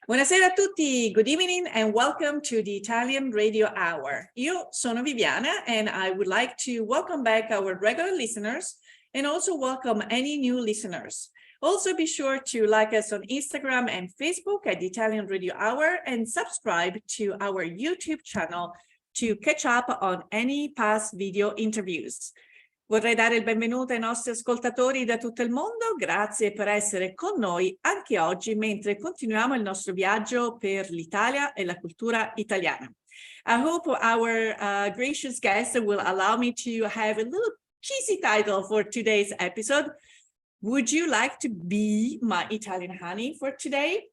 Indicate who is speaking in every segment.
Speaker 1: Buonasera a tutti, good evening and welcome to the Italian Radio Hour. Io sono Viviana and I would like to welcome back our regular listeners and also welcome any new listeners. Also be sure to like us on Instagram and Facebook at the Italian Radio Hour and subscribe to our YouTube channel to catch up on any past video interviews. Vorrei dare il benvenuto ai nostri ascoltatori da tutto il mondo, grazie per essere con noi anche oggi mentre continuiamo il nostro viaggio per l'Italia e la cultura italiana. I hope our gracious guest will allow me to have a little cheesy title for today's episode. Would you like to be my Italian honey for today?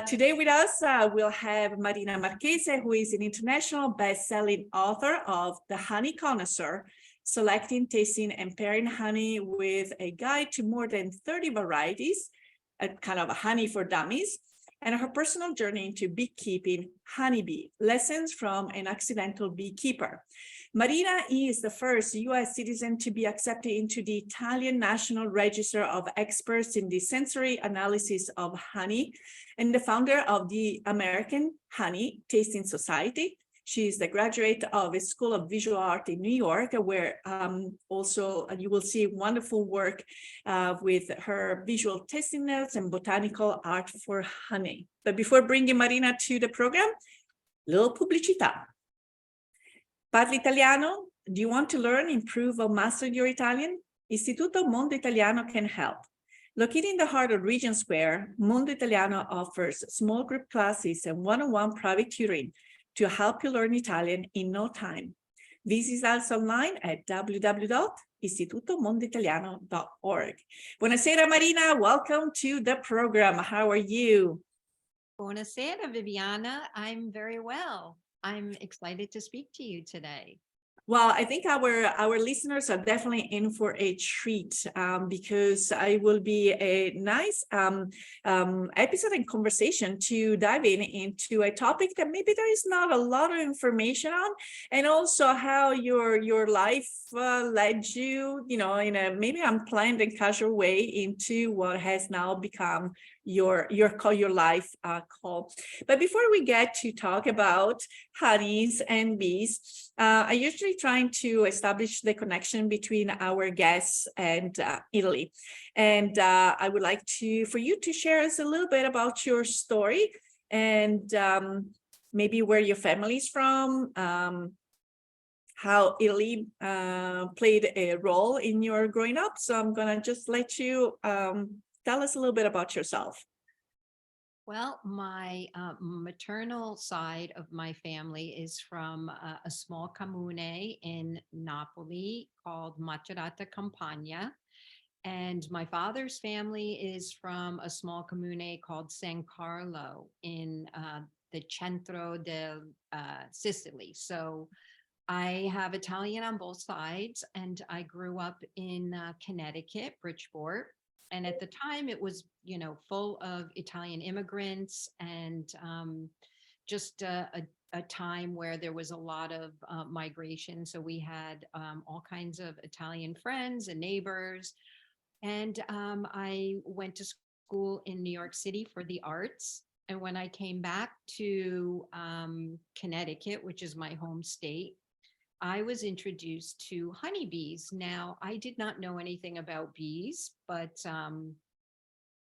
Speaker 1: Today with us, we'll have Marina Marchese, who is an international best-selling author of The Honey Connoisseur, Selecting, Tasting, and Pairing Honey with a Guide to More than 30 Varieties, a kind of a honey for dummies, and her personal journey into beekeeping, Honeybee, Lessons from an Accidental Beekeeper. Marina is the first US citizen to be accepted into the Italian National Register of Experts in the Sensory Analysis of Honey and the founder of the American Honey Tasting Society. She is the graduate of a School of Visual Art in New York, where also you will see wonderful work with her visual tasting notes and botanical art for honey. But before bringing Marina to the program, little pubblicità. Parli italiano? Do you want to learn, improve, or master your Italian? Istituto Mondo Italiano can help. Located in the heart of Regent Square, Mondo Italiano offers small group classes and one-on-one private tutoring to help you learn Italian in no time. Visit us online at www.istitutomondoitaliano.org. Buonasera, Marina. Welcome to the program. How are you?
Speaker 2: Buonasera, Viviana. I'm very well. I'm excited to speak to you today.
Speaker 1: Well, I think our listeners are definitely in for a treat because it will be a nice episode and conversation to dive into a topic that maybe there is not a lot of information on, and also how your life led you, in a maybe unplanned and casual way into what has now become your life call. But before we get to talk about honeys and bees, I usually trying to establish the connection between our guests and Italy. And I would like for you to share us a little bit about your story and maybe where your family is from, how Italy played a role in your growing up. So I'm gonna just let you tell us a little bit about yourself.
Speaker 2: Well, my maternal side of my family is from a small comune in Napoli called Macerata Campagna. And my father's family is from a small comune called San Carlo in the centro del Sicily. So I have Italian on both sides, and I grew up in Connecticut, Bridgeport. And at the time, it was, full of Italian immigrants and just a time where there was a lot of migration. So we had all kinds of Italian friends and neighbors. And I went to school in New York City for the arts. And when I came back to Connecticut, which is my home state, I was introduced to honeybees. Now, I did not know anything about bees, but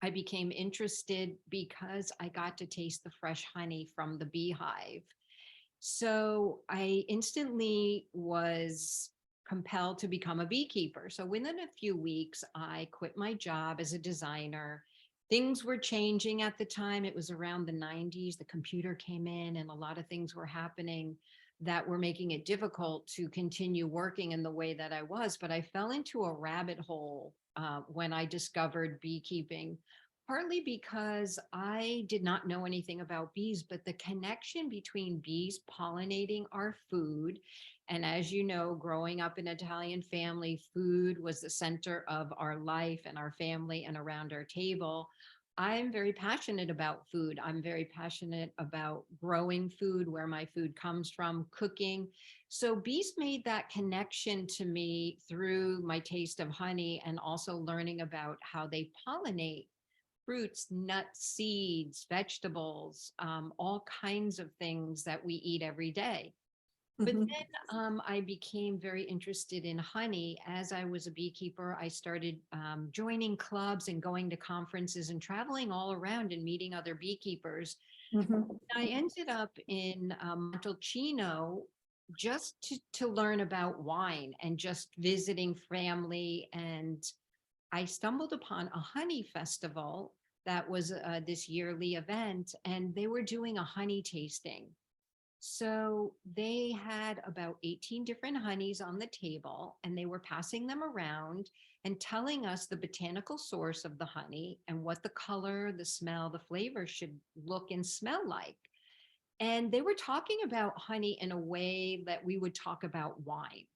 Speaker 2: I became interested because I got to taste the fresh honey from the beehive. So I instantly was compelled to become a beekeeper. So within a few weeks, I quit my job as a designer. Things were changing at the time. It was around the 90s. The computer came in and a lot of things were happening that were making it difficult to continue working in the way that I was. But I fell into a rabbit hole when I discovered beekeeping, partly because I did not know anything about bees, but the connection between bees pollinating our food. And as you know, growing up in an Italian family, food was the center of our life and our family and around our table. I'm very passionate about food. I'm very passionate about growing food, where my food comes from, cooking. So bees made that connection to me through my taste of honey and also learning about how they pollinate fruits, nuts, seeds, vegetables, all kinds of things that we eat every day. But
Speaker 1: Mhm.
Speaker 2: then I became very interested in honey. As I was a beekeeper, I started joining clubs and going to conferences and traveling all around and meeting other beekeepers.
Speaker 1: Mhm.
Speaker 2: I ended up in Montalcino just to learn about wine and just visiting family. And I stumbled upon a honey festival that was this yearly event, and they were doing a honey tasting. So they had about 18 different honeys on the table, and they were passing them around and telling us the botanical source of the honey and what the color, the smell, the flavor should look and smell like. And they were talking about honey in a way that we would talk about wine.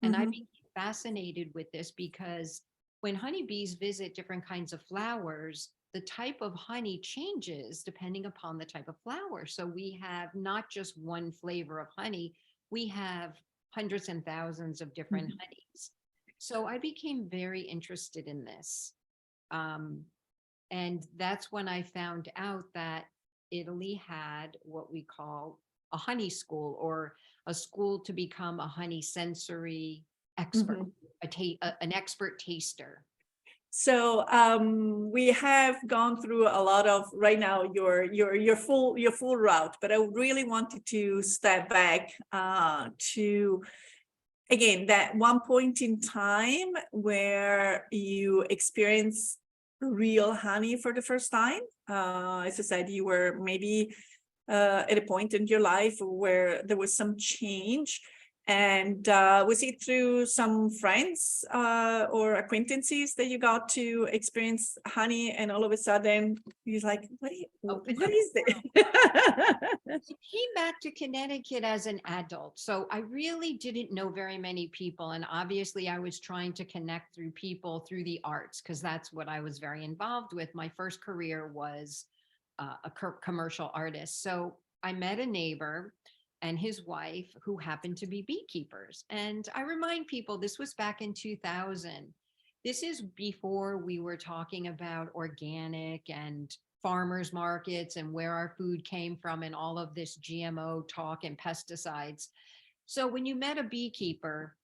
Speaker 2: And I
Speaker 1: Mhm.
Speaker 2: became fascinated with this because when honeybees visit different kinds of flowers, the type of honey changes depending upon the type of flower. So we have not just one flavor of honey, we have hundreds and thousands of different
Speaker 1: Mhm.
Speaker 2: honeys. So I became very interested in this. Um, and that's when I found out that Italy had what we call a honey school, or a school to become a honey sensory expert,
Speaker 1: Mhm.
Speaker 2: an expert taster.
Speaker 1: So we have gone through a lot of right now your full route, but I really wanted to step back to again that one point in time where you experience real honey for the first time. As I said, you were maybe at a point in your life where there was some change. And was it through some friends or acquaintances that you got to experience honey, and all of a sudden you're like,
Speaker 2: Oh,
Speaker 1: what is it?
Speaker 2: I came back to Connecticut as an adult, so I really didn't know very many people. And obviously, I was trying to connect through people through the arts because that's what I was very involved with. My first career was a commercial artist. So I met a neighbor and his wife who happened to be beekeepers. And I remind people this was back in 2000. This is before we were talking about organic and farmers markets and where our food came from and all of this GMO talk and pesticides. So when you met a beekeeper,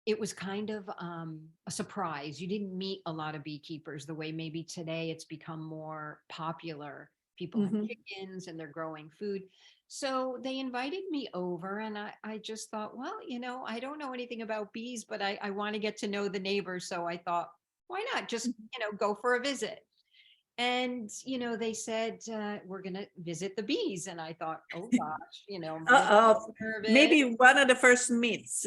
Speaker 2: it was kind of a surprise. You didn't meet a lot of beekeepers the way maybe today it's become more popular. People have
Speaker 1: Mhm.
Speaker 2: chickens and they're growing food. So they invited me over, and I just thought, well, I don't know anything about bees, but I want to get to know the neighbors. So I thought, why not just, go for a visit? And, they said, we're going to visit the bees. And I thought, oh gosh, I'm a little nervous.
Speaker 1: Maybe one of the first myths,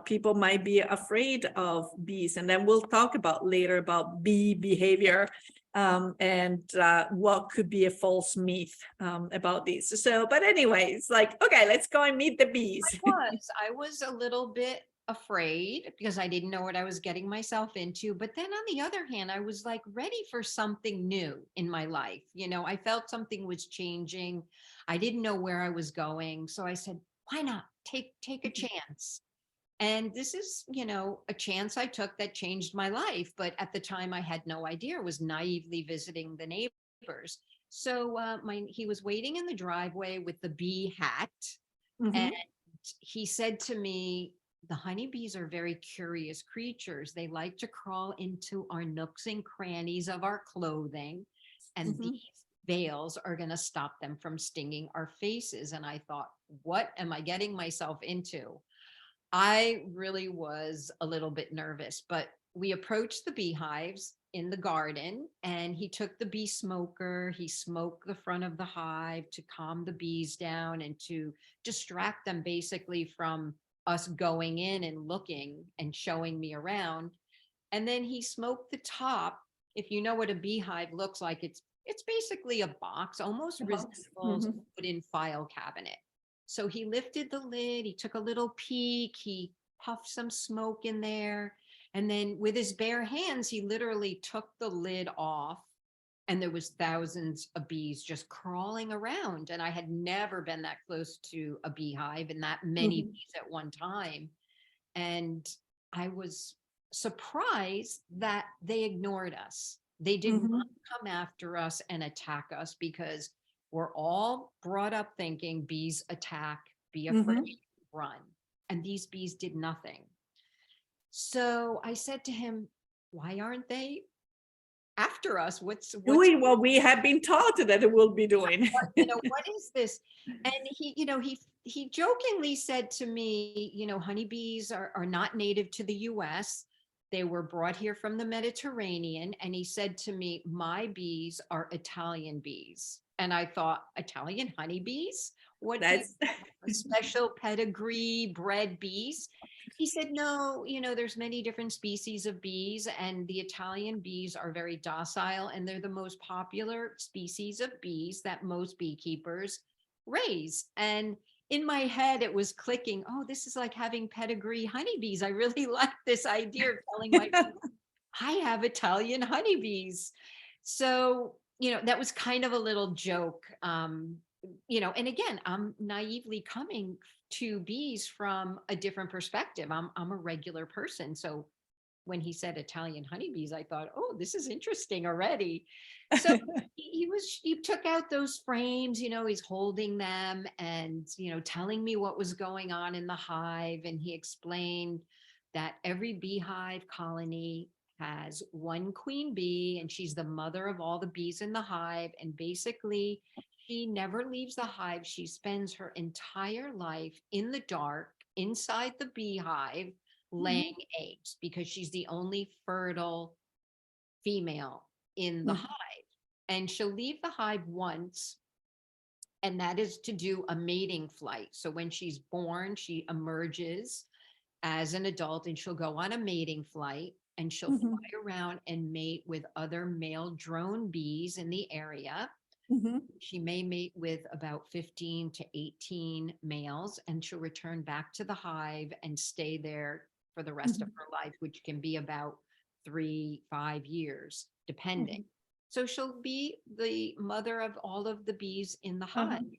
Speaker 1: people might be afraid of bees, and then we'll talk about later about bee behavior and what could be a false myth about this. So, but anyway, it's like, okay, let's go and meet the bees.
Speaker 2: I was a little bit afraid because I didn't know what I was getting myself into. But then on the other hand, I was like ready for something new in my life. I felt something was changing. I didn't know where I was going. So I said, why not take a chance? And this is, a chance I took that changed my life. But at the time I had no idea. I was naively visiting the neighbors. So he was waiting in the driveway with the bee hat. And
Speaker 1: Mhm.
Speaker 2: he said to me, the honeybees are very curious creatures. They like to crawl into our nooks and crannies of our clothing, and
Speaker 1: Mhm.
Speaker 2: these veils are going to stop them from stinging our faces. And I thought, what am I getting myself into? I really was a little bit nervous, but we approached the beehives in the garden, and he took the bee smoker. He smoked the front of the hive to calm the bees down and to distract them basically from us going in and looking and showing me around. And then he smoked the top. If you know what a beehive looks like, it's basically a box, almost
Speaker 1: The box.
Speaker 2: resembles a
Speaker 1: Mhm.
Speaker 2: wooden file cabinet. So he lifted the lid, he took a little peek, he puffed some smoke in there, and then with his bare hands, he literally took the lid off, and there was thousands of bees just crawling around. And I had never been that close to a beehive and that many
Speaker 1: Mhm.
Speaker 2: bees at one time. And I was surprised that they ignored us. They did not
Speaker 1: Mhm.
Speaker 2: come after us and attack us because we're all brought up thinking bees attack, be
Speaker 1: Mhm.
Speaker 2: afraid, run. And these bees did nothing. So I said to him, why aren't they after us? What's
Speaker 1: Doing what we have been taught that it will be doing.
Speaker 2: what is this? And he jokingly said to me, honeybees are not native to the US. They were brought here from the Mediterranean. And he said to me, my bees are Italian bees. And I thought, Italian honeybees? What do you
Speaker 1: That's
Speaker 2: special pedigree bred bees? He said, no, there's many different species of bees, and the Italian bees are very docile, and they're the most popular species of bees that most beekeepers raise. And in my head, it was clicking, oh, this is like having pedigree honeybees. I really like this idea of telling my I have Italian honeybees. So, that was kind of a little joke. And again, I'm naively coming to bees from a different perspective. I'm a regular person. So when he said Italian honeybees, I thought, oh, this is interesting already. So he took out those frames, he's holding them and, telling me what was going on in the hive. And he explained that every beehive colony has one queen bee, and she's the mother of all the bees in the hive. And basically, she never leaves the hive. She spends her entire life in the dark inside the beehive laying eggs because she's the only fertile female in the
Speaker 1: Mhm.
Speaker 2: hive. And she'll leave the hive once, and that is to do a mating flight. So when she's born, she emerges as an adult and she'll go on a mating flight, and she'll
Speaker 1: Mhm.
Speaker 2: fly around and mate with other male drone bees in the area.
Speaker 1: Mhm.
Speaker 2: She may mate with about 15 to 18 males, and she'll return back to the hive and stay there for the rest of
Speaker 1: Mhm.
Speaker 2: her life, which can be about 3, 5 years, depending.
Speaker 1: Mhm.
Speaker 2: So she'll be the mother of all of the bees in the hive.
Speaker 1: Uh-huh.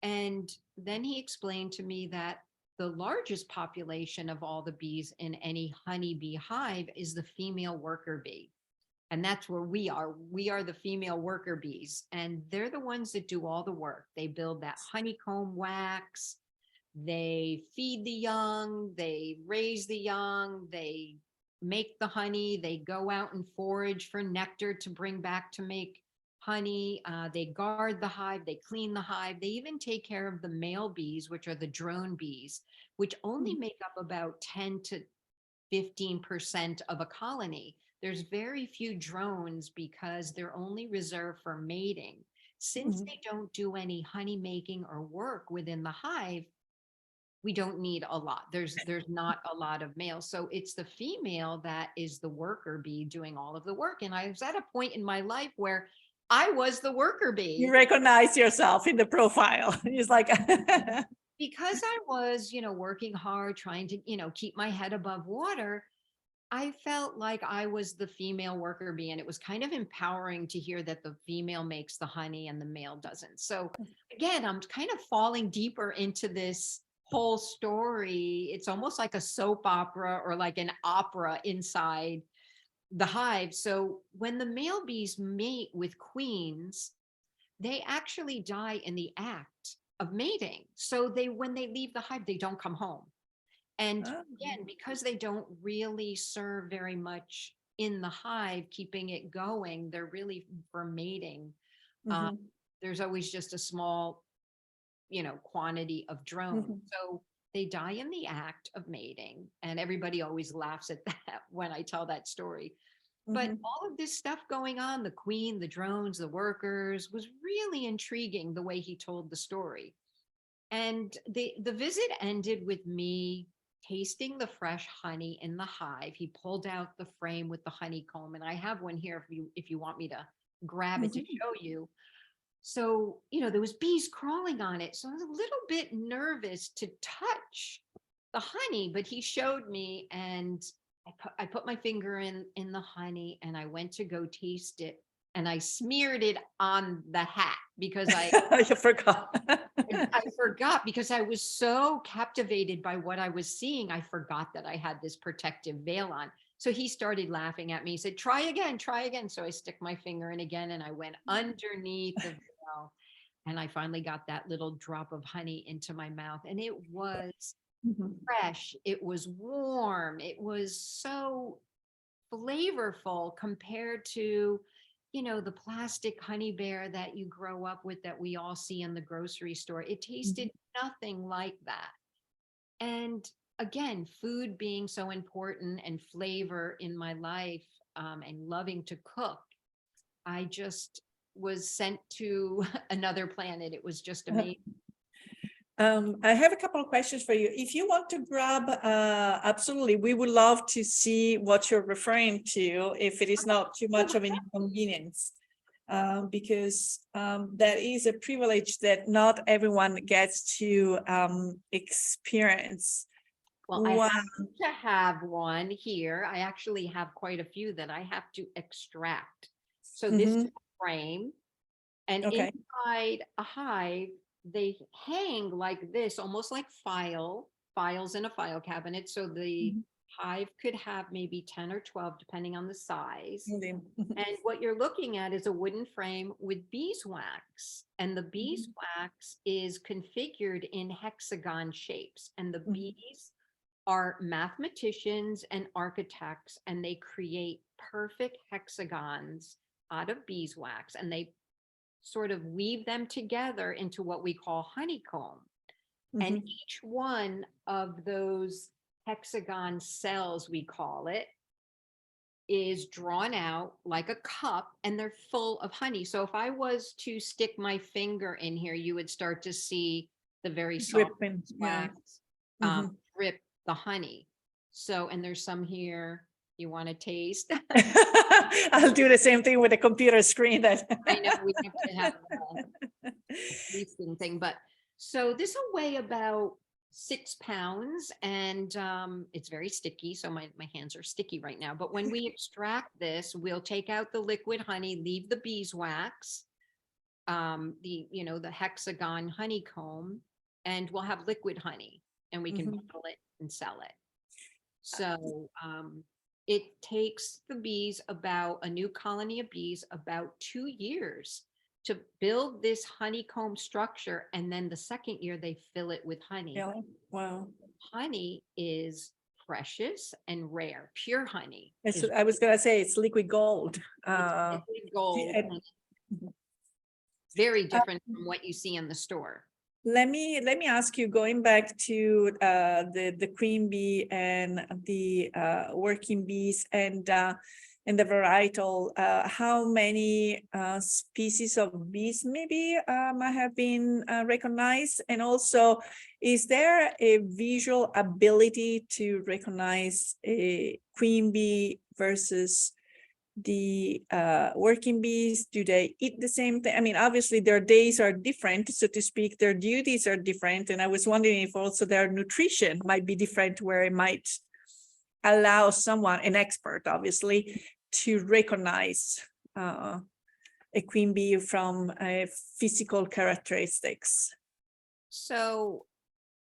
Speaker 2: And then he explained to me that the largest population of all the bees in any honeybee hive is the female worker bee. And that's where we are. We are the female worker bees, and they're the ones that do all the work. They build that honeycomb wax, they feed the young, they raise the young, they make the honey, they go out and forage for nectar to bring back to make honey. They guard the hive, they clean the hive, they even take care of the male bees, which are the drone bees, which only
Speaker 1: Mhm.
Speaker 2: make up about 10 to 15% of a colony. There's very few drones because they're only reserved for mating. Since
Speaker 1: Mhm.
Speaker 2: they don't do any honey making or work within the hive, we don't need a lot. There's not a lot of males. So it's the female that is the worker bee doing all of the work. And I was at a point in my life where I was the worker
Speaker 1: You
Speaker 2: bee
Speaker 1: recognize yourself in the profile. It's like,
Speaker 2: because I was, working hard, trying to, keep my head above water. I felt like I was the female worker bee, and it was kind of empowering to hear that the female makes the honey and the male doesn't. So again, I'm kind of falling deeper into this whole story. It's almost like a soap opera or like an opera inside the hive. So when the male bees mate with queens, they actually die in the act of mating. So when they leave the hive, they don't come home. And
Speaker 1: oh,
Speaker 2: again, because they don't really serve very much in the hive, keeping it going, they're really for mating. Um,
Speaker 1: mhm.
Speaker 2: there's always just a small, quantity of drones.
Speaker 1: Mhm.
Speaker 2: So they die in the act of mating. And everybody always laughs at that when I tell that story. But
Speaker 1: Mhm.
Speaker 2: all of this stuff going on, the queen, the drones, the workers, was really intriguing the way he told the story. And the visit ended with me tasting the fresh honey in the hive. He pulled out the frame with the honeycomb, and I have one here if you want me to grab it to
Speaker 1: Mhm.
Speaker 2: show you. So, there was bees crawling on it. So I was a little bit nervous to touch the honey, but he showed me, and I put my finger in the honey, and I went to go taste it, and I smeared it on the hat because
Speaker 1: You forgot.
Speaker 2: I forgot because I was so captivated by what I was seeing. I forgot that I had this protective veil on. So he started laughing at me. He said, try again, try again. So I stick my finger in again and I went underneath the veil and I finally got that little drop of honey into my mouth. And it was
Speaker 1: Mhm.
Speaker 2: fresh. It was warm. It was so flavorful compared to, the plastic honey bear that you grow up with that we all see in the grocery store. It tasted nothing like that. And again, food being so important and flavor in my life, and loving to cook, I just was sent to another planet. It was just amazing.
Speaker 1: I have a couple of questions for you. If you want to grab, absolutely, we would love to see what you're referring to, if it is not too much of an inconvenience. Because that is a privilege that not everyone gets to experience.
Speaker 2: Well, I
Speaker 1: Wow.
Speaker 2: happen to have one here. I actually have quite a few that I have to extract. So this is
Speaker 1: Mhm.
Speaker 2: a frame, and
Speaker 1: Okay.
Speaker 2: inside a hive, they hang like this, almost like files in a file cabinet. So the
Speaker 1: Mhm.
Speaker 2: hive could have maybe 10 or 12, depending on the size.
Speaker 1: Indeed. Mhm.
Speaker 2: And what you're looking at is a wooden frame with beeswax. And the beeswax is configured in hexagon shapes. And the
Speaker 1: Mhm.
Speaker 2: bees are mathematicians and architects, and they create perfect hexagons out of beeswax. And they sort of weave them together into what we call honeycomb. And
Speaker 1: Mhm.
Speaker 2: each one of those hexagon cells, we call it, is drawn out like a cup and they're full of honey. So if I was to stick my finger in here, you would start to see the very soft
Speaker 1: Dripping. Yeah.
Speaker 2: wax
Speaker 1: Mhm.
Speaker 2: drip the honey. So, and there's some here you want to taste.
Speaker 1: I'll do the same thing with the computer screen that.
Speaker 2: I know we have to have tasting thing, but so this will weigh about 6 pounds and it's very sticky. So my hands are sticky right now. But when we extract this, we'll take out the liquid honey, leave the beeswax, the hexagon honeycomb, and we'll have liquid honey and we can
Speaker 1: Mhm.
Speaker 2: bottle it and sell it. So it takes the bees about a new colony of bees about 2 years to build this honeycomb structure. And then the second year they fill it with honey.
Speaker 1: Really? Wow.
Speaker 2: Honey is precious and rare. Pure honey
Speaker 1: It's,
Speaker 2: is
Speaker 1: I was gonna say it's liquid gold.
Speaker 2: it's
Speaker 1: Uh,
Speaker 2: liquid gold
Speaker 1: and-
Speaker 2: and very
Speaker 1: uh,
Speaker 2: different from what you see in the store.
Speaker 1: let me ask you, going back to the queen bee and the working bees and the varietal, how many species of bees maybe might have been recognized, and also is there a visual ability to recognize a queen bee versus the working bees? Do they eat the same thing? I mean, obviously their days are different, so to speak, their duties are different. And I was wondering if also their nutrition might be different, where it might allow someone, an expert obviously, to recognize a queen bee from physical characteristics.
Speaker 2: So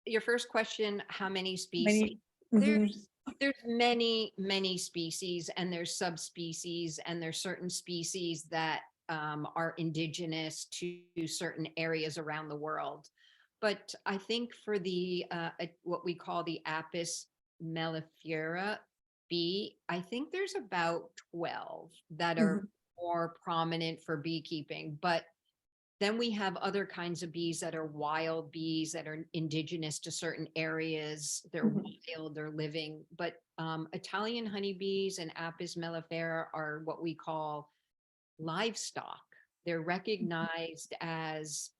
Speaker 2: your first question, how many species?
Speaker 1: Many. Mhm.
Speaker 2: There's many species, and there's subspecies, and there's certain species that are indigenous to certain areas around the world. But I think for the what we call the Apis mellifera bee, I think there's about 12 that are
Speaker 1: Mhm.
Speaker 2: more prominent for beekeeping. But then we have other kinds of bees that are wild bees that are indigenous to certain areas. They're
Speaker 1: Mhm.
Speaker 2: wild, they're living. But Italian honeybees and Apis mellifera are what we call livestock. They're recognized as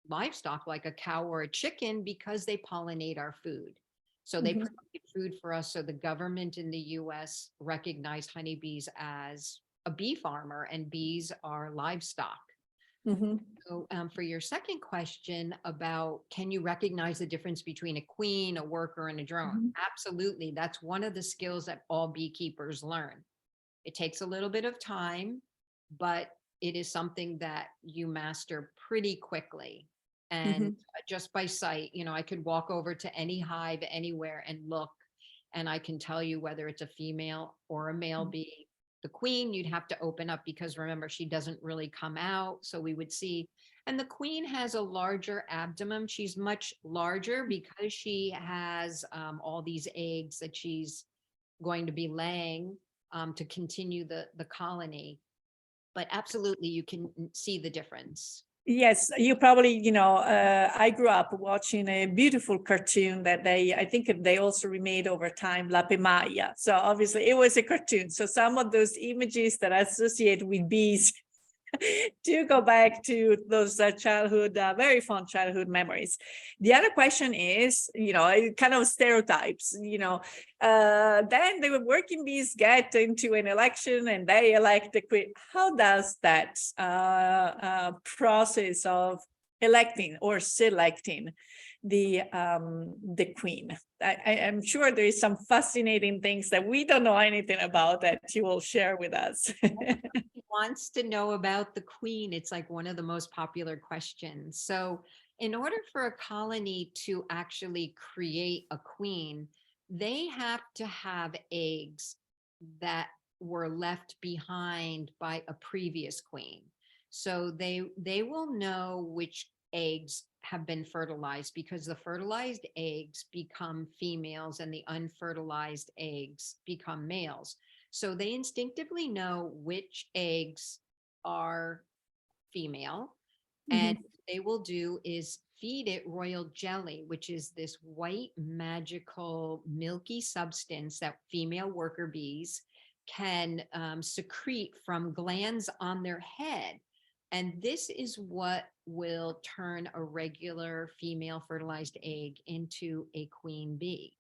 Speaker 2: livestock, like a cow or a chicken, because they pollinate our food. So they
Speaker 1: Mhm.
Speaker 2: provide food for us. So the government in the US recognized honeybees as a bee farmer, and bees are livestock.
Speaker 1: Mhm.
Speaker 2: So, for your second question about can you recognize the difference between a queen, a worker, and a drone?
Speaker 1: Mhm.
Speaker 2: Absolutely. That's one of the skills that all beekeepers learn. It takes a little bit of time, but it is something that you master pretty quickly. And
Speaker 1: Mhm.
Speaker 2: just by sight, I could walk over to any hive anywhere and look. and I can tell you whether it's a female or a male bee. The queen, you'd have to open up because remember, she doesn't really come out. So we would see, and the queen has a larger abdomen. She's much larger because she has all these eggs that she's going to be laying to continue the colony. But absolutely, you can see the difference.
Speaker 1: Yes, you probably, I grew up watching a beautiful cartoon that I think they also remade over time, La Pemaya. So obviously it was a cartoon. So some of those images that I associate with bees to go back to those childhood, very fond childhood memories. The other question is, kind of stereotypes, then the working bees get into an election and they elect the queen. How does that process of electing or selecting the queen? I'm sure there is some fascinating things that we don't know anything about that you will share with us.
Speaker 2: Wants to know about the queen. It's like one of the most popular questions. So in order for a colony to actually create a queen, they have to have eggs that were left behind by a previous queen. So they will know which eggs have been fertilized because the fertilized eggs become females and the unfertilized eggs become males. So they instinctively know which eggs are female. And what they will do is feed it royal jelly, which is this white, magical, milky substance that female worker bees can secrete from glands on their head. And this is what will turn a regular female fertilized egg into a queen bee.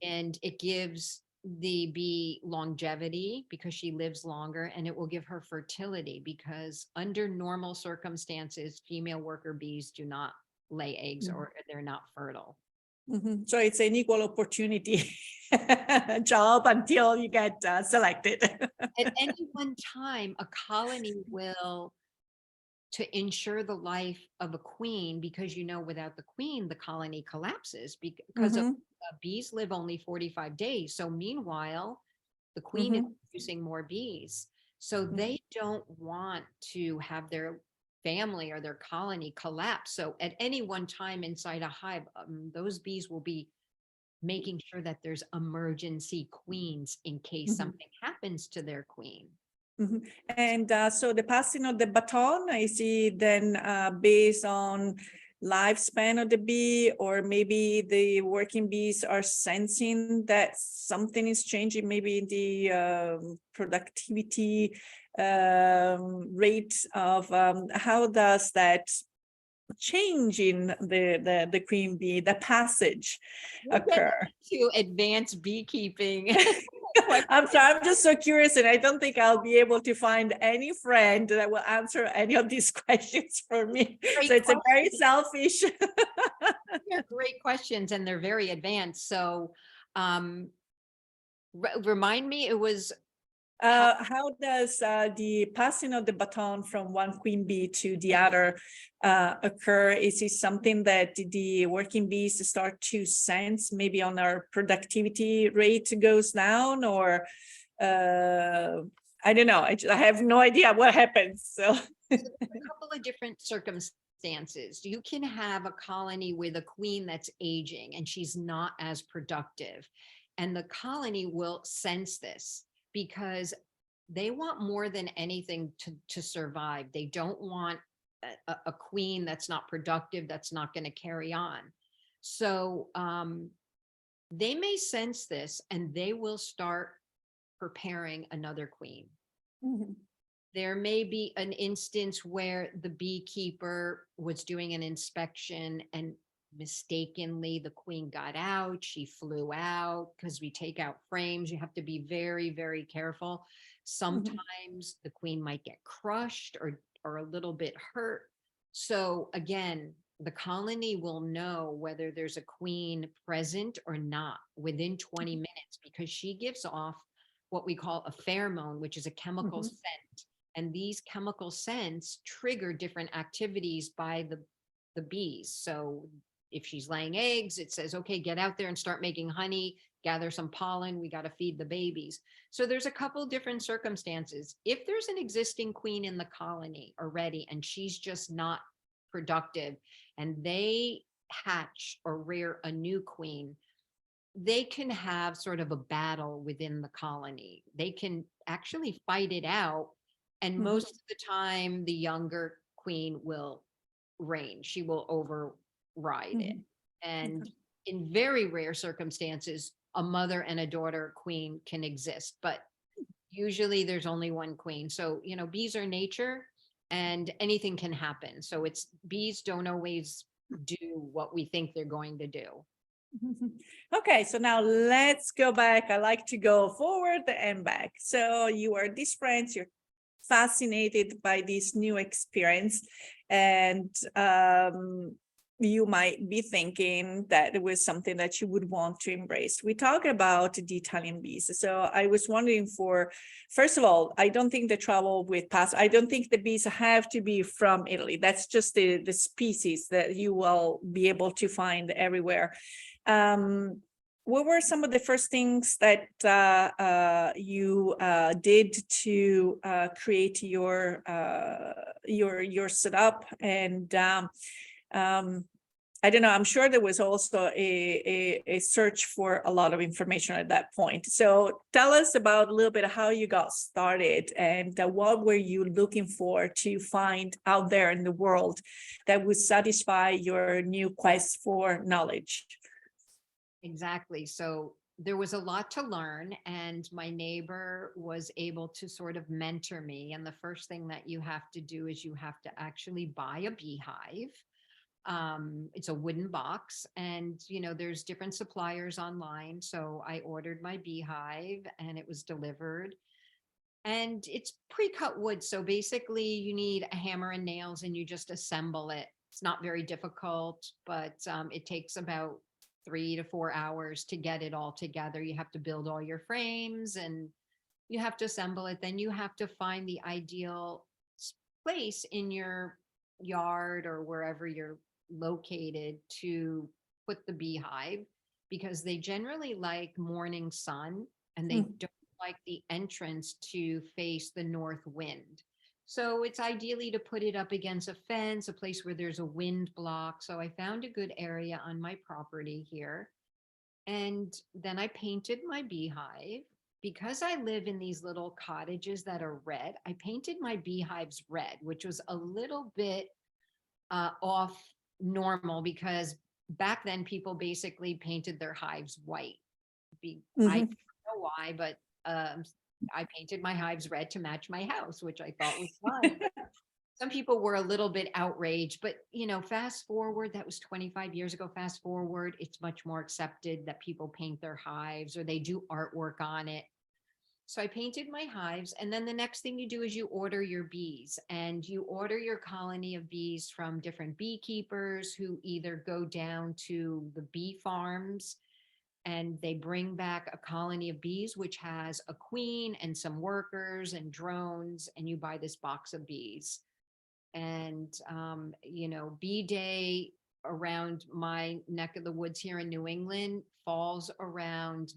Speaker 2: And it gives the bee longevity because she lives longer, and it will give her fertility because under normal circumstances, female worker bees do not lay eggs or they're not fertile.
Speaker 1: So it's an equal opportunity job until you get selected.
Speaker 2: At any one time, a colony will, to ensure the life of a queen, because without the queen, the colony collapses because of bees live only 45 days. So meanwhile, the queen is producing more bees. So they don't want to have their family or their colony collapse. So at any one time inside a hive, those bees will be making sure that there's emergency queens in case something happens to their queen.
Speaker 1: And so the passing of the baton, is it then based on lifespan of the bee, or maybe the working bees are sensing that something is changing, maybe in the productivity rate of how does that change in the queen bee, the passage occur?
Speaker 2: To advanced beekeeping.
Speaker 1: I'm sorry, I'm just so curious, and I don't think I'll be able to find any friend that will answer any of these questions for me. So it's a very selfish.
Speaker 2: They're great questions and they're very advanced. So remind me, it was
Speaker 1: how does the passing of the baton from one queen bee to the other occur? Is it something that the working bees start to sense, maybe on our productivity rate goes down, or I don't know. I have no idea what happens. So
Speaker 2: a couple of different circumstances. You can have a colony with a queen that's aging and she's not as productive, and the colony will sense this because they want more than anything to survive. They don't want a queen that's not productive, that's not going to carry on. So they may sense this and they will start preparing another queen. There may be an instance where the beekeeper was doing an inspection and mistakenly the queen got out, she flew out, because we take out frames. You have to be very, very careful. Sometimes the queen might get crushed or a little bit hurt. So again, the colony will know whether there's a queen present or not within 20 minutes because she gives off what we call a pheromone, which is a chemical scent. And these chemical scents trigger different activities by the bees. So if she's laying eggs, it says, okay, get out there and start making honey. gather some pollen, we got to feed the babies. So there's a couple different circumstances. If there's an existing queen in the colony already and she's just not productive, and they hatch or rear a new queen, they can have sort of a battle within the colony. They can actually fight it out. And
Speaker 1: Mhm.
Speaker 2: most of the time, the younger queen will reign. She will override it.
Speaker 1: Mhm.
Speaker 2: And
Speaker 1: Okay.
Speaker 2: in very rare circumstances, a mother and a daughter queen can exist, but usually there's only one queen. So, bees are nature and anything can happen. So it's bees don't always do what we think they're going to do.
Speaker 1: Okay, so now let's go back. I like to go forward and back. So you are these friends, you're fascinated by this new experience, and you might be thinking that it was something that you would want to embrace. We talk about the Italian bees. So I was wondering first of all, I don't think the trouble with I don't think the bees have to be from Italy. That's just the species that you will be able to find everywhere. What were some of the first things that you did to create your setup? And I don't know, I'm sure there was also a search for a lot of information at that point. So tell us about a little bit of how you got started, and what were you looking for to find out there in the world that would satisfy your new quest for knowledge?
Speaker 2: Exactly. So there was a lot to learn, and my neighbor was able to sort of mentor me. And the first thing that you have to do is you have to actually buy a beehive. It's a wooden box, and there's different suppliers online. So I ordered my beehive and it was delivered. And it's pre-cut wood. So basically you need a hammer and nails and you just assemble it. It's not very difficult, but it takes about 3 to 4 hours to get it all together. You have to build all your frames and you have to assemble it. Then you have to find the ideal place in your yard or wherever you're located to put the beehive, because they generally like morning sun and they
Speaker 1: Mm.
Speaker 2: don't like the entrance to face the north wind. So it's ideally to put it up against a fence, a place where there's a wind block. So I found a good area on my property here. And then I painted my beehive. Because I live in these little cottages that are red, I painted my beehives red, which was a little bit off normal, because back then people basically painted their hives white. I
Speaker 1: Mhm.
Speaker 2: don't know why, but I painted my hives red to match my house, which I thought was fun. But some people were a little bit outraged, but fast forward, that was 25 years ago. Fast forward, it's much more accepted that people paint their hives or they do artwork on it. So I painted my hives. And then the next thing you do is you order your bees, and you order your colony of bees from different beekeepers who either go down to the bee farms and they bring back a colony of bees, which has a queen and some workers and drones. And you buy this box of bees. And, bee day around my neck of the woods here in New England falls around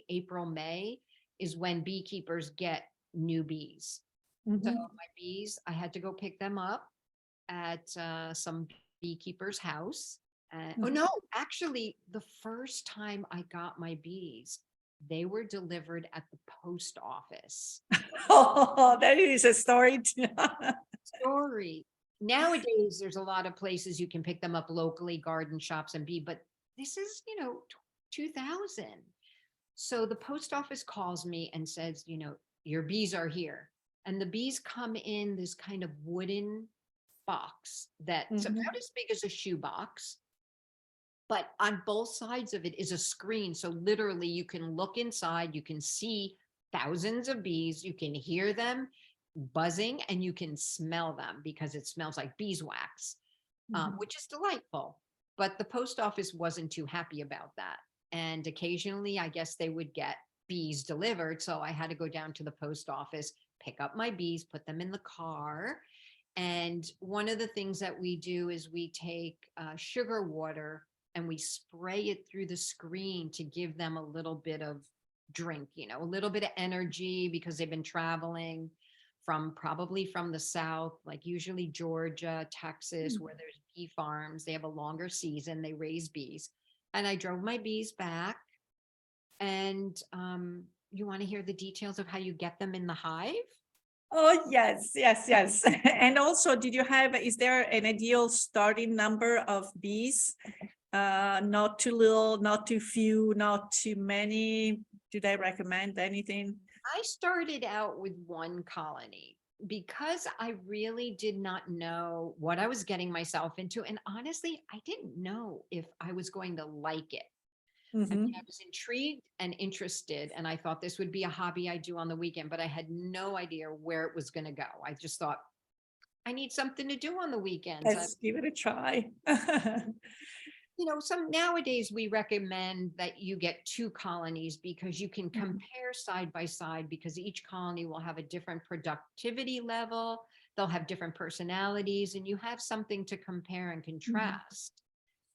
Speaker 2: April, May is when beekeepers get new bees. So
Speaker 1: Mhm.
Speaker 2: my bees, I had to go pick them up at some beekeeper's house. Oh
Speaker 1: Mhm.
Speaker 2: no, actually, the first time I got my bees, they were delivered at the post office.
Speaker 1: Oh, that is a story.
Speaker 2: Story. Nowadays, there's a lot of places you can pick them up locally, garden shops and bee, but this is, 2000. So the post office calls me and says, your bees are here. And the bees come in this kind of wooden box that's about
Speaker 1: Mhm.
Speaker 2: as big as a shoebox, but on both sides of it is a screen. So literally you can look inside, you can see thousands of bees, you can hear them buzzing, and you can smell them because it smells like beeswax,
Speaker 1: Mhm.
Speaker 2: which is delightful. But the post office wasn't too happy about that. And occasionally, I guess they would get bees delivered. So I had to go down to the post office, pick up my bees, put them in the car. And one of the things that we do is we take sugar water and we spray it through the screen to give them a little bit of drink, a little bit of energy because they've been traveling probably from the South, like usually Georgia, Texas, where there's bee farms. They have a longer season. They raise bees. And I drove my bees back. And you want to hear the details of how you get them in the hive?
Speaker 1: Oh, yes. And also, is there an ideal starting number of bees? Not too little, not too few, not too many. Do they recommend anything?
Speaker 2: I started out with one colony because I really did not know what I was getting myself into. And honestly, I didn't know if I was going to like it. I mean, I was intrigued and interested, and I thought this would be a hobby I do on the weekend, but I had no idea where it was going to go. I just thought, I need something to do on the weekends.
Speaker 1: Let's give it a try.
Speaker 2: Some nowadays we recommend that you get 2 colonies because you can compare side by side, because each colony will have a different productivity level. They'll have different personalities, and you have something to compare and contrast.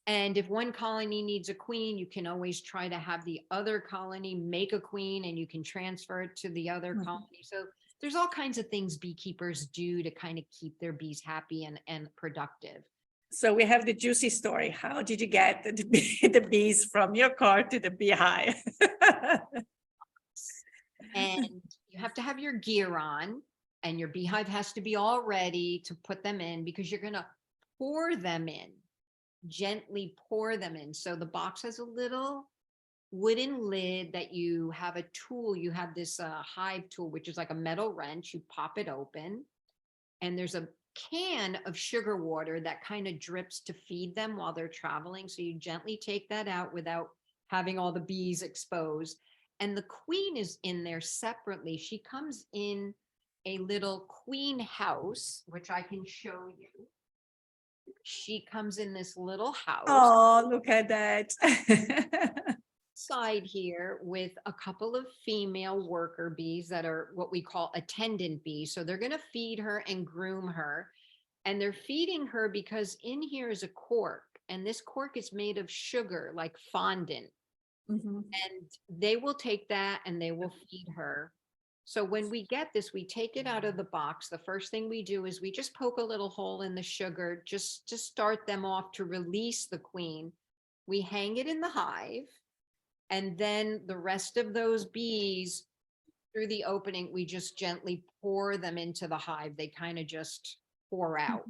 Speaker 2: And if one colony needs a queen, you can always try to have the other colony make a queen, and you can transfer it to the other colony. So there's all kinds of things beekeepers do to kind of keep their bees happy and productive.
Speaker 1: So we have the juicy story. How did you get the bees from your car to the beehive?
Speaker 2: And you have to have your gear on, and your beehive has to be all ready to put them in, because you're going to pour them in, gently pour them in. So the box has a little wooden lid that you have a tool. You have this hive tool, which is like a metal wrench. You pop it open, and there's a can of sugar water that kind of drips to feed them while they're traveling. So you gently take that out without having all the bees exposed. And the queen is in there separately. She comes in a little queen house, which I can show you. She comes in this little house.
Speaker 1: Oh, look at that.
Speaker 2: Side here with a couple of female worker bees that are what we call attendant bees. So they're going to feed her and groom her. And they're feeding her because in here is a cork. And this cork is made of sugar, like fondant. And they will take that and they will feed her. So when we get this, we take it out of the box. The first thing we do is we just poke a little hole in the sugar just to start them off, to release the queen. We hang it in the hive. And then the rest of those bees, through the opening, we just gently pour them into the hive. They kind of just pour out.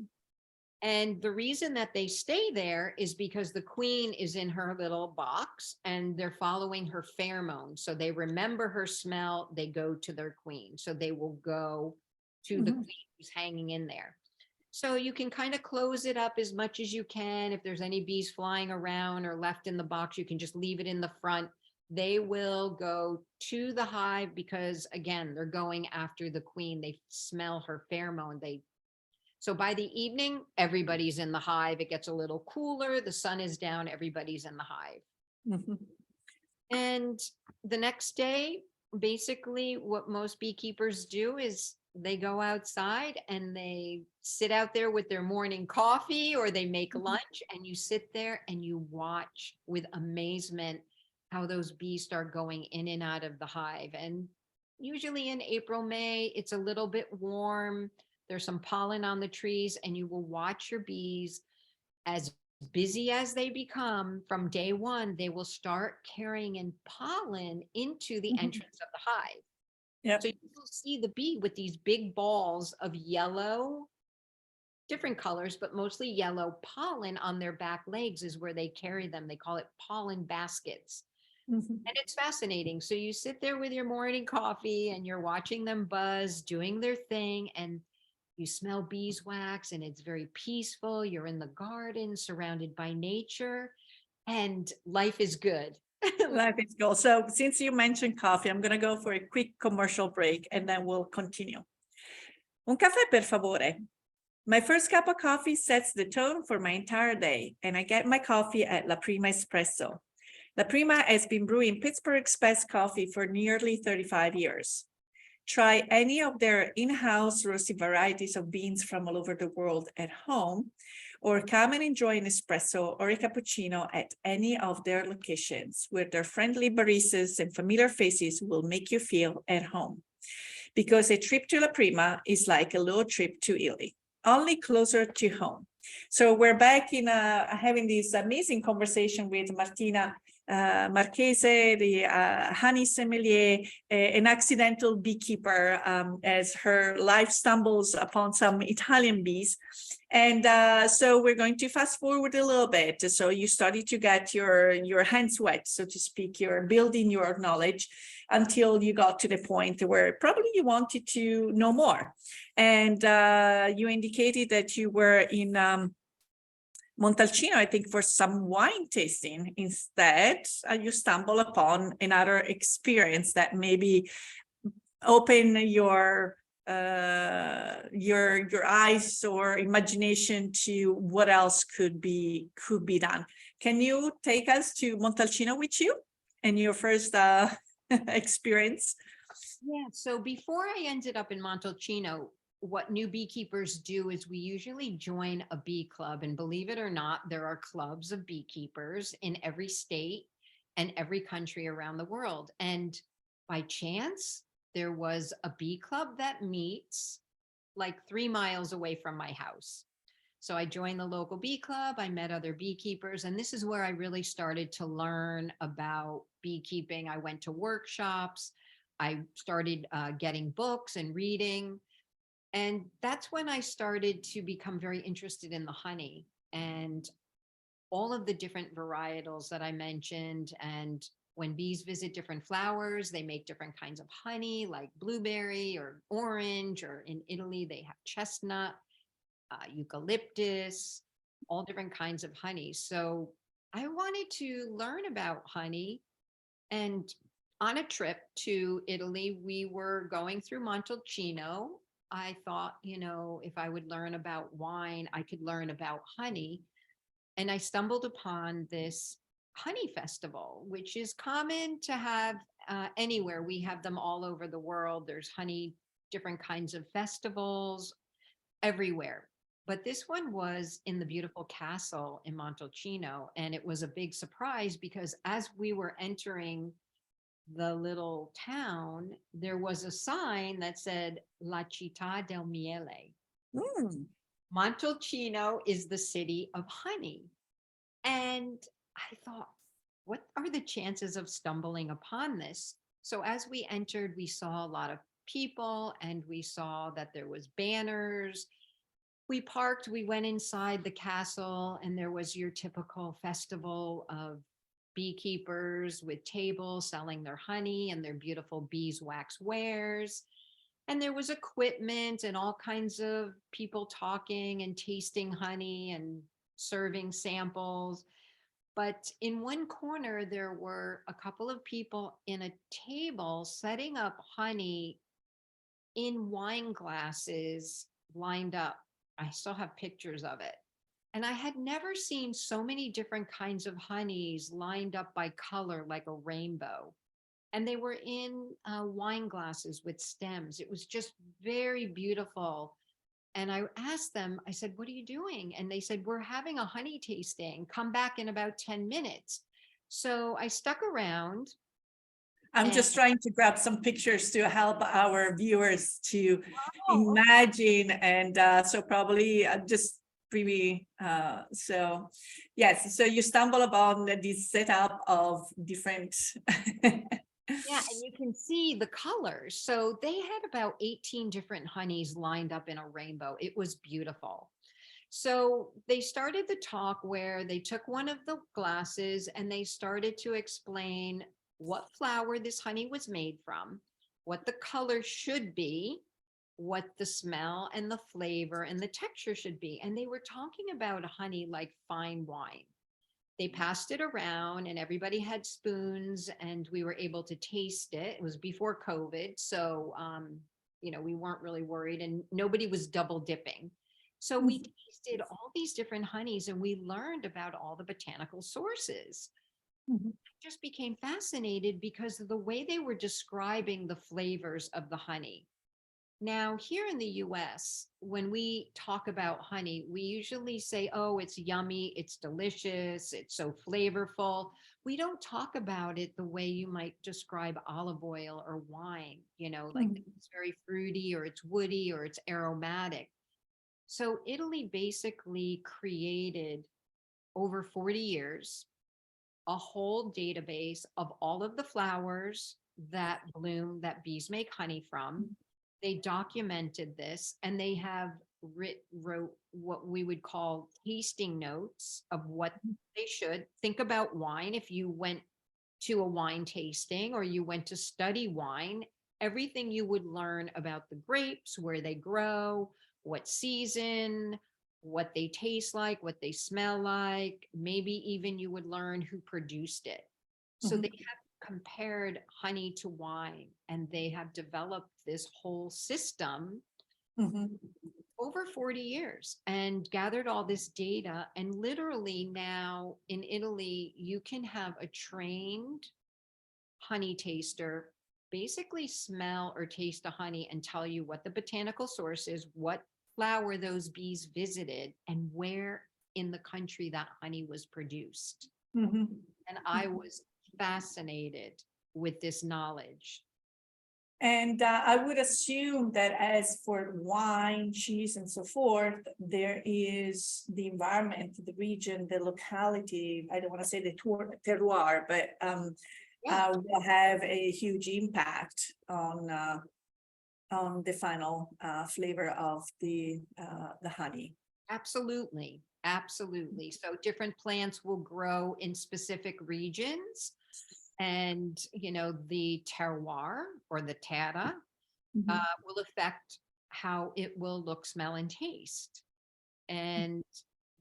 Speaker 2: And the reason that they stay there is because the queen is in her little box and they're following her pheromones. So they remember her smell, they go to their queen. So they will go to the queen who's hanging in there. So you can kind of close it up as much as you can. If there's any bees flying around or left in the box, you can just leave it in the front. They will go to the hive because, again, they're going after the queen. They smell her pheromone. So by the evening, everybody's in the hive. It gets a little cooler. The sun is down. Everybody's in the hive. And the next day, basically what most beekeepers do is they go outside and they sit out there with their morning coffee, or they make lunch, and you sit there and you watch with amazement how those bees start going in and out of the hive. And usually in April, May, it's a little bit warm. There's some pollen on the trees, and you will watch your bees, as busy as they become from day one, they will start carrying in pollen into the entrance of the hive.
Speaker 1: Yep.
Speaker 2: So you will see the bee with these big balls of yellow, different colors, but mostly yellow pollen on their back legs is where they carry them. They call it pollen baskets. And it's fascinating. So you sit there with your morning coffee and you're watching them buzz, doing their thing, and you smell beeswax, and it's very peaceful. You're in the garden surrounded by nature, and life is good.
Speaker 1: Life is good. So since you mentioned coffee, I'm going to go for a quick commercial break and then we'll continue. Un caffè, per favore. My first cup of coffee sets the tone for my entire day, and I get my coffee at La Prima Espresso. La Prima has been brewing Pittsburgh Express coffee for nearly 35 years. try any of their in-house roasted varieties of beans from all over the world at home, or come and enjoy an espresso or a cappuccino at any of their locations, where their friendly baristas and familiar faces will make you feel at home. Because a trip to La Prima is like a little trip to Italy, only closer to home. So we're back in having this amazing conversation with Martina Marchese, the honey sommelier, an accidental beekeeper, as her life stumbles upon some Italian bees. And so we're going to fast forward a little bit. So you started to get your hands wet, so to speak. You're building your knowledge until you got to the point where probably you wanted to know more. And you indicated that you were in Montalcino, I think, for some wine tasting. Instead, you stumble upon another experience that maybe open your eyes or imagination to what else could be done. Can you take us to Montalcino with you and your first experience?
Speaker 2: Yeah, so before I ended up in Montalcino, what new beekeepers do is we usually join a bee club. And believe it or not, there are clubs of beekeepers in every state and every country around the world. And by chance, there was a bee club that meets like 3 miles away from my house. So I joined the local bee club. I met other beekeepers, and this is where I really started to learn about beekeeping. I went to workshops. I started getting books and reading. And that's when I started to become very interested in the honey and all of the different varietals that I mentioned. And when bees visit different flowers, they make different kinds of honey, like blueberry or orange, or in Italy, they have chestnut, eucalyptus, all different kinds of honey. So I wanted to learn about honey. And on a trip to Italy, we were going through Montalcino. I thought, if I would learn about wine, I could learn about honey. And I stumbled upon this honey festival, which is common to have anywhere. We have them all over the world. There's honey, different kinds of festivals everywhere. But this one was in the beautiful castle in Montalcino. And it was a big surprise because as we were entering the little town, there was a sign that said La Città del Miele.
Speaker 1: Mm.
Speaker 2: Montalcino is the city of honey. And I thought, what are the chances of stumbling upon this? So as we entered, we saw a lot of people and we saw that there was banners. We parked, we went inside the castle, and there was your typical festival of beekeepers with tables selling their honey and their beautiful beeswax wares. And there was equipment and all kinds of people talking and tasting honey and serving samples. But in one corner, there were a couple of people in a table setting up honey in wine glasses lined up. I still have pictures of it. And I had never seen so many different kinds of honeys lined up by color like a rainbow. And they were in wine glasses with stems. It was just very beautiful. And I asked them, I said, what are you doing? And they said, we're having a honey tasting. Come back in about 10 minutes. So I stuck around.
Speaker 1: I'm
Speaker 2: And
Speaker 1: just trying to grab some pictures to help our viewers to
Speaker 2: oh,
Speaker 1: imagine. And so probably just maybe, so yes, so you stumble upon this setup of different.
Speaker 2: yeah, and you can see the colors. So they had about 18 different honeys lined up in a rainbow. It was beautiful. So they started the talk where they took one of the glasses and they started to explain what flower this honey was made from, what the color should be, what the smell and the flavor and the texture should be. And they were talking about honey like fine wine. They passed it around and everybody had spoons and we were able to taste it. It was before COVID. So, we weren't really worried and nobody was double dipping. So we tasted all these different honeys and we learned about all the botanical sources.
Speaker 1: Mhm.
Speaker 2: Just became fascinated because of the way they were describing the flavors of the honey. Now, here in the US, when we talk about honey, we usually say, oh, it's yummy, it's delicious, it's so flavorful. We don't talk about it the way you might describe olive oil or wine, like
Speaker 1: Mhm.
Speaker 2: it's very fruity or it's woody or it's aromatic. So, Italy basically created over 40 years a whole database of all of the flowers that bloom that bees make honey from. They documented this and they have wrote what we would call tasting notes of what they should think about wine. If you went to a wine tasting or you went to study wine, everything you would learn about the grapes, where they grow, what season, what they taste like, what they smell like, maybe even you would learn who produced it. So they
Speaker 1: Mhm.
Speaker 2: have compared honey to wine and they have developed this whole system
Speaker 1: Mhm.
Speaker 2: over 40 years and gathered all this data. And literally now in Italy, you can have a trained honey taster basically smell or taste the honey and tell you what the botanical source is, what flower those bees visited, and where in the country that honey was produced.
Speaker 1: Mhm.
Speaker 2: And I was fascinated with this knowledge.
Speaker 1: And I would assume that as for wine, cheese, and so forth, there is the environment, the region, the locality. I don't want to say the terroir, but
Speaker 2: Yeah,
Speaker 1: will have a huge impact on the final flavor of the honey.
Speaker 2: absolutely. Absolutely. So different plants will grow in specific regions and, the terroir or the terra
Speaker 1: Mhm.
Speaker 2: will affect how it will look, smell, and taste. And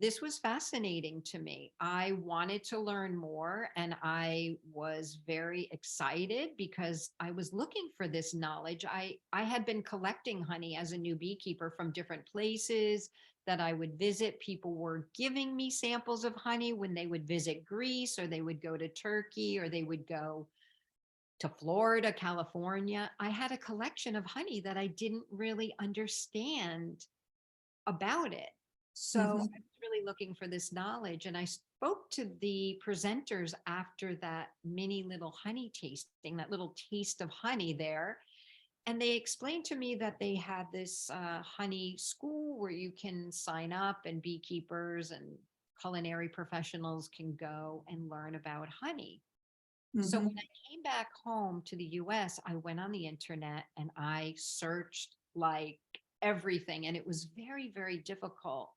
Speaker 2: this was fascinating to me. I wanted to learn more and I was very excited because I was looking for this knowledge. I had been collecting honey as a new beekeeper from different places that I would visit. People were giving me samples of honey when they would visit Greece or they would go to Turkey or they would go to Florida, California. I had a collection of honey that I didn't really understand about it. So I
Speaker 1: Mhm.
Speaker 2: was really looking for this knowledge. And I spoke to the presenters after that mini little honey tasting, that little taste of honey there. And they explained to me that they had this honey school where you can sign up and beekeepers and culinary professionals can go and learn about honey. So when
Speaker 1: Mhm.
Speaker 2: I came back home to the US, I went on the internet and I searched like everything. And it was very, very difficult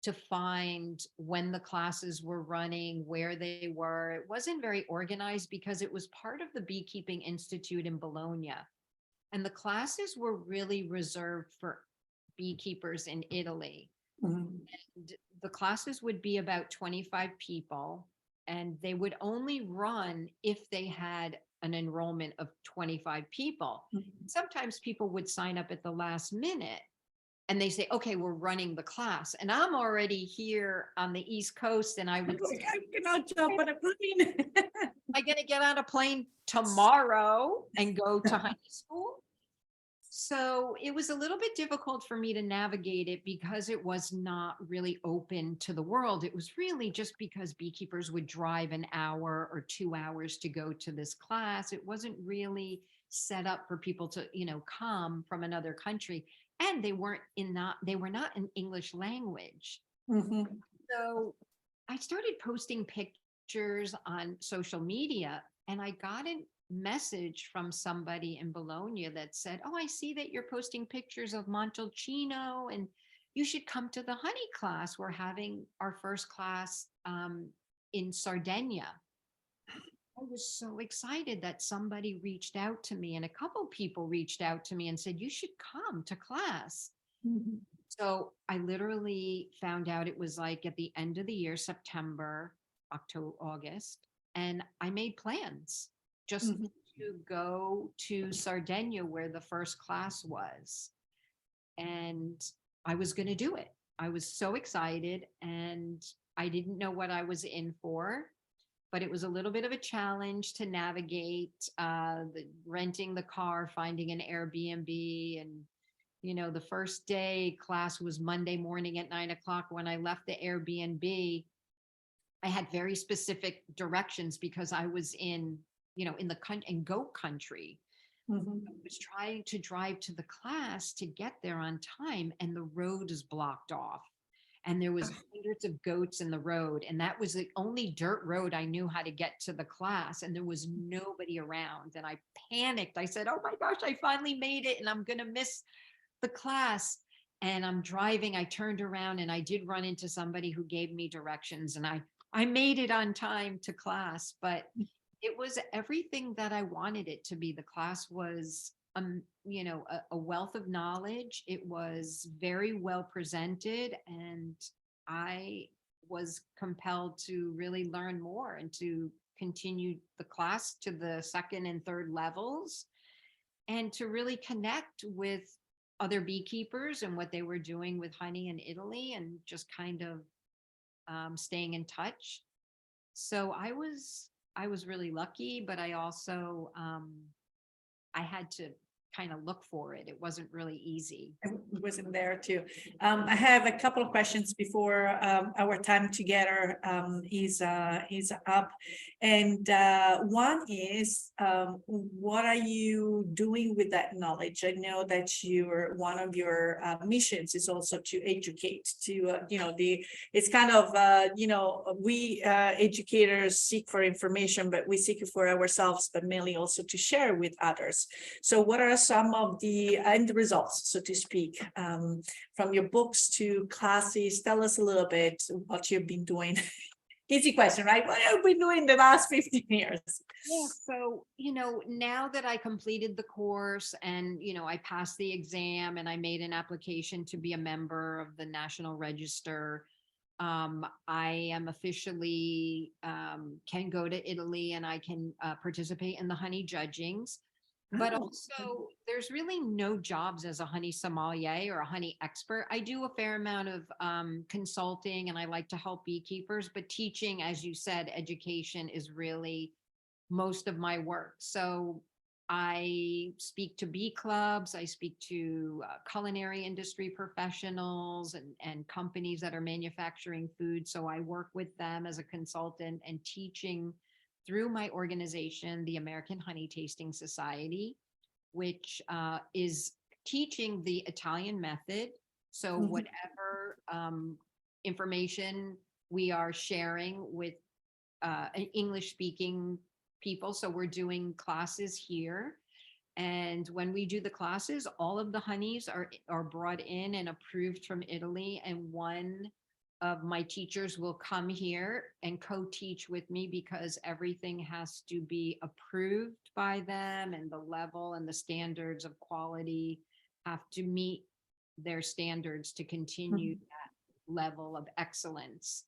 Speaker 2: to find when the classes were running, where they were. It wasn't very organized because it was part of the Beekeeping Institute in Bologna. And the classes were really reserved for beekeepers in Italy.
Speaker 1: Mhm.
Speaker 2: The classes would be about 25 people and they would only run if they had an enrollment of 25 people.
Speaker 1: Mhm.
Speaker 2: Sometimes people would sign up at the last minute and they say, okay, we're running the class. And I'm already here on the East Coast and I would say,
Speaker 1: I cannot jump on a plane.
Speaker 2: am I going to get on a plane tomorrow and go to high school? So it was a little bit difficult for me to navigate it because it was not really open to the world. It was really just because beekeepers would drive an hour or 2 hours to go to this class. It wasn't really set up for people to, come from another country. And they were not in English language.
Speaker 1: Mhm.
Speaker 2: So I started posting pictures on social media and I got a message from somebody in Bologna that said, oh, I see that you're posting pictures of Montalcino and you should come to the honey class. We're having our first class in Sardinia. I was so excited that somebody reached out to me and a couple people reached out to me and said, you should come to class.
Speaker 1: Mhm.
Speaker 2: So I literally found out it was like at the end of the year, September, October, August, and I made plans just
Speaker 1: Mhm.
Speaker 2: to go to Sardinia where the first class was. And I was going to do it. I was so excited and I didn't know what I was in for. but it was a little bit of a challenge to navigate renting the car, finding an Airbnb. And, the first day class was Monday morning at 9 o'clock. When I left the Airbnb, I had very specific directions because I was in the in goat country.
Speaker 1: Mhm.
Speaker 2: I was trying to drive to the class to get there on time, and the road is blocked off. And there was hundreds of goats in the road, and that was the only dirt road I knew how to get to the class, and there was nobody around. And I panicked. I said, "Oh my gosh, I finally made it, and I'm going to miss the class." And I'm driving. I turned around, and I did run into somebody who gave me directions, and I made it on time to class. But it was everything that I wanted it to be. The class was, a wealth of knowledge. It was very well presented, and I was compelled to really learn more and to continue the class to the second and third levels, and to really connect with other beekeepers and what they were doing with honey in Italy, and just kind of staying in touch. So I was really lucky, but I also I had to kind of look for it. It wasn't really easy.
Speaker 1: I wasn't there too. I have a couple of questions before our time together is up, and one is, what are you doing with that knowledge? I know that one of your missions is also to educate. It's kind of we educators seek for information, but we seek it for ourselves, but mainly also to share with others. So, what are some of the end results, so to speak, from your books to classes? Tell us a little bit what you've been doing. Easy question, right? What have we been doing the last 15 years?
Speaker 2: Yeah. So, now that I completed the course and, I passed the exam and I made an application to be a member of the National Register, I am officially can go to Italy, and I can participate in the honey judgings. But
Speaker 1: Oh,
Speaker 2: also, there's really no jobs as a honey sommelier or a honey expert. I do a fair amount of consulting, and I like to help beekeepers, but teaching, as you said, education is really most of my work. So I speak to bee clubs, I speak to culinary industry professionals and companies that are manufacturing food. So I work with them as a consultant and teaching through my organization, the American Honey Tasting Society, which is teaching the Italian method. So
Speaker 1: mhm.
Speaker 2: whatever information we are sharing with English speaking people. So we're doing classes here. And when we do the classes, all of the honeys are brought in and approved from Italy. And one of my teachers will come here and co-teach with me, because everything has to be approved by them, and the level and the standards of quality have to meet their standards to continue that level of excellence.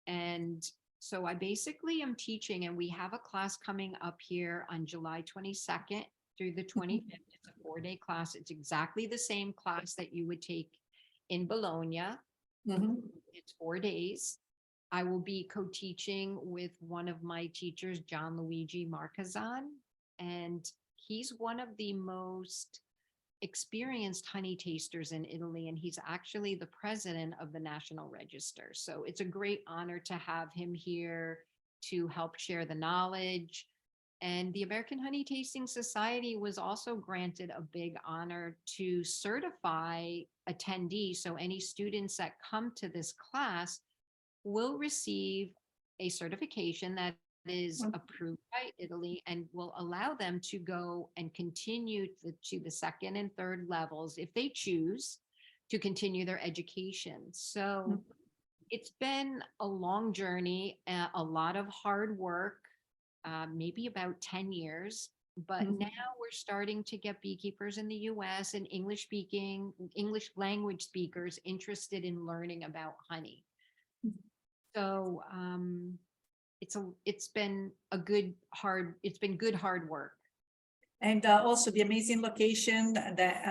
Speaker 2: And so I basically am teaching, and we have a class coming up here on July 22nd through the 25th. It's a 4-day class. It's exactly the same class that you would take in Bologna.
Speaker 1: Mhm.
Speaker 2: It's 4 days. I will be co-teaching with one of my teachers, John Luigi Marchese, and he's one of the most experienced honey tasters in Italy, and he's actually the president of the National Register. So it's a great honor to have him here to help share the knowledge. And the American Honey Tasting Society was also granted a big honor to certify attendees. So any students that come to this class will receive a certification that is approved by Italy, and will allow them to go and continue to the second and third levels if they choose to continue their education. So it's been a long journey, a lot of hard work, maybe about 10 years. But
Speaker 1: Mhm.
Speaker 2: now we're starting to get beekeepers in the US and English language speakers interested in learning about honey. So it's been good hard work.
Speaker 1: And also the amazing location that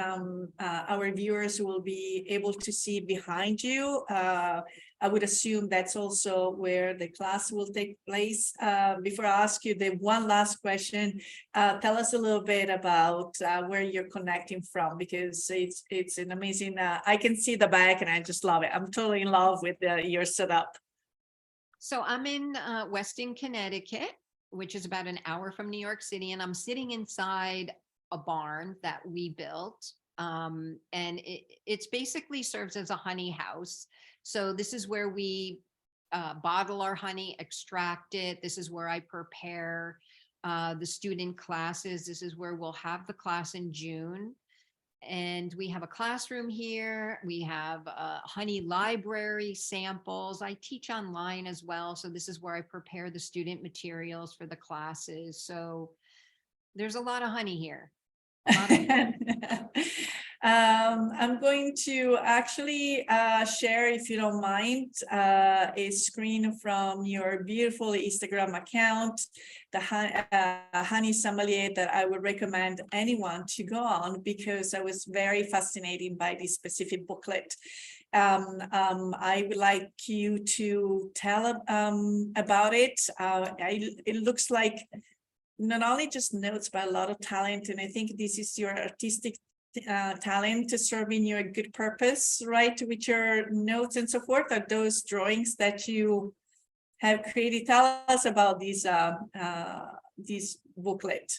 Speaker 1: our viewers will be able to see behind you. I would assume that's also where the class will take place. Before I ask you the one last question, tell us a little bit about where you're connecting from, because it's an amazing, I can see the back and I just love it. I'm totally in love with your setup.
Speaker 2: So I'm in Weston, Connecticut, which is about an hour from New York City, and I'm sitting inside a barn that we built. And it's basically serves as a honey house. So this is where we bottle our honey, extract it. This is where I prepare the student classes. This is where we'll have the class in June. And we have a classroom here. We have a honey library, samples. I teach online as well. So this is where I prepare the student materials for the classes. So there's a lot of honey here.
Speaker 1: I'm going to actually share, if you don't mind, a screen from your beautiful Instagram account, the Honey Sommelier, that I would recommend anyone to go on, because I was very fascinated by this specific booklet. I would like you to tell about it. It looks like not only just notes, but a lot of talent. And I think this is your artistic talent to serving your good purpose, right? With your notes and so forth, are those drawings that you have created. Tell us about this booklet.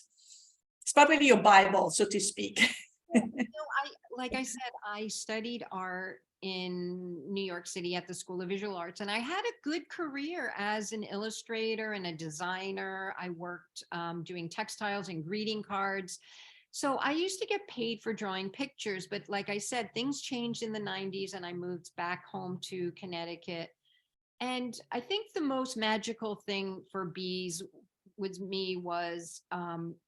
Speaker 1: It's probably your Bible, so to speak.
Speaker 2: Like I said, I studied art in New York City at the School of Visual Arts, and I had a good career as an illustrator and a designer. I worked doing textiles and greeting cards. So I used to get paid for drawing pictures, but like I said, things changed in the 90s and I moved back home to Connecticut. And I think the most magical thing for bees with me was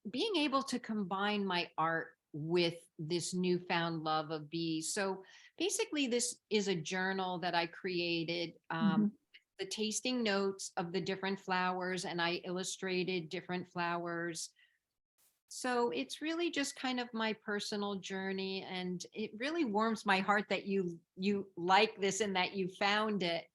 Speaker 2: being able to combine my art with this newfound love of bees. So basically, this is a journal that I created, the tasting notes of the different flowers, and I illustrated different flowers. So it's really just kind of my personal journey, and it really warms my heart that you like this and that you found it,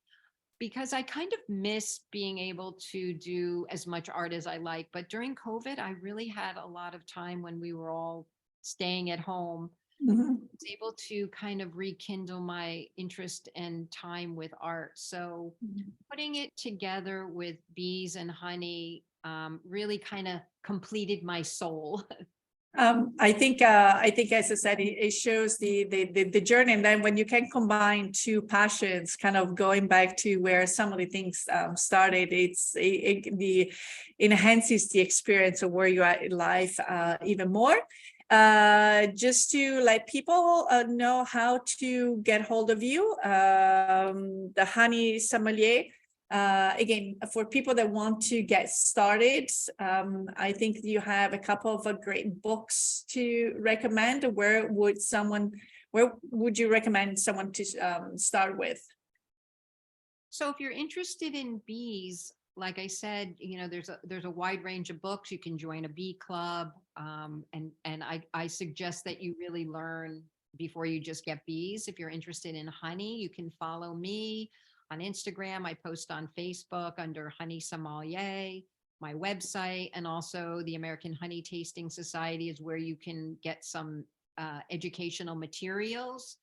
Speaker 2: because I kind of miss being able to do as much art as I like. But during COVID, I really had a lot of time when we were all staying at home. I was able to kind of rekindle my interest and time with art. So putting it together with bees and honey really kind of completed my soul.
Speaker 1: I think, as I said, it shows the journey, and then when you can combine two passions, kind of going back to where some of the things started, it enhances the experience of where you are in life even more. Just to let people know how to get hold of you, the Honey Sommelier. Again, for people that want to get started, I think you have a couple of great books to recommend. Where would you recommend someone to start with?
Speaker 2: So if you're interested in bees, like I said, there's a wide range of books. You can join a bee club, and I suggest that you really learn before you just get bees. If you're interested in honey, you can follow me on Instagram. I post on Facebook under Honey Sommelier. My website, and also the American Honey Tasting Society, is where you can get some educational materials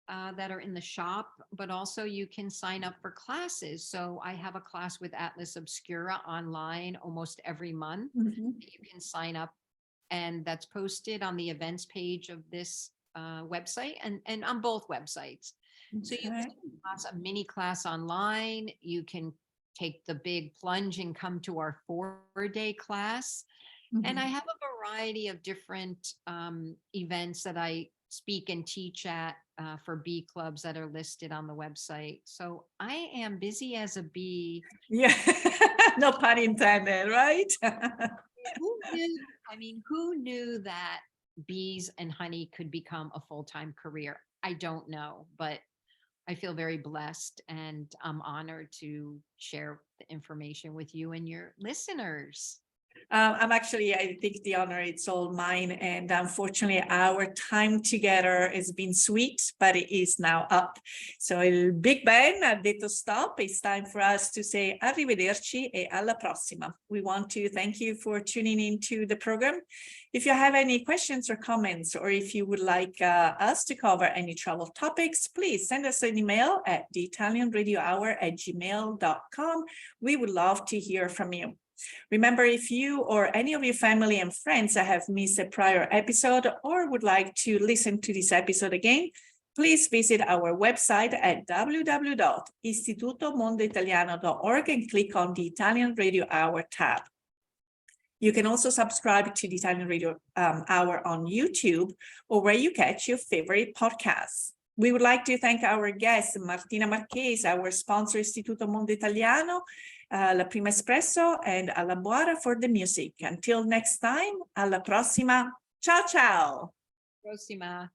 Speaker 2: that are in the shop, but also you can sign up for classes. So I have a class with Atlas Obscura online almost every month. You can sign up, and that's posted on the events page of this website and on both websites. So you can class a mini class online. You can take the big plunge and come to our 4-day class. And I have a variety of different events that I speak and teach at for bee clubs that are listed on the website. So I am busy as a bee.
Speaker 1: Yeah, no pun intended, right?
Speaker 2: Who knew? I mean, who knew that bees and honey could become a full-time career? I don't know, but I feel very blessed, and I'm honored to share the information with you and your listeners.
Speaker 1: I think the honor it's all mine. And unfortunately, our time together has been sweet, but it is now up. So il Big Ben ha detto stop. It's time for us to say arrivederci e alla prossima. We want to thank you for tuning into the program. If you have any questions or comments, or if you would like us to cover any travel topics, please send us an email at theitalianradiohour@gmail.com. We would love to hear from you. Remember, if you or any of your family and friends have missed a prior episode or would like to listen to this episode again, please visit our website at www.istitutomondoitaliano.org and click on the Italian Radio Hour tab. You can also subscribe to the Italian Radio Hour on YouTube or where you catch your favorite podcasts. We would like to thank our guest, Marina Marchese, our sponsor, Istituto Mondo Italiano, La Prima Espresso, and Alla Buara for the music. Until next time, alla prossima. Ciao, ciao.
Speaker 2: Prossima.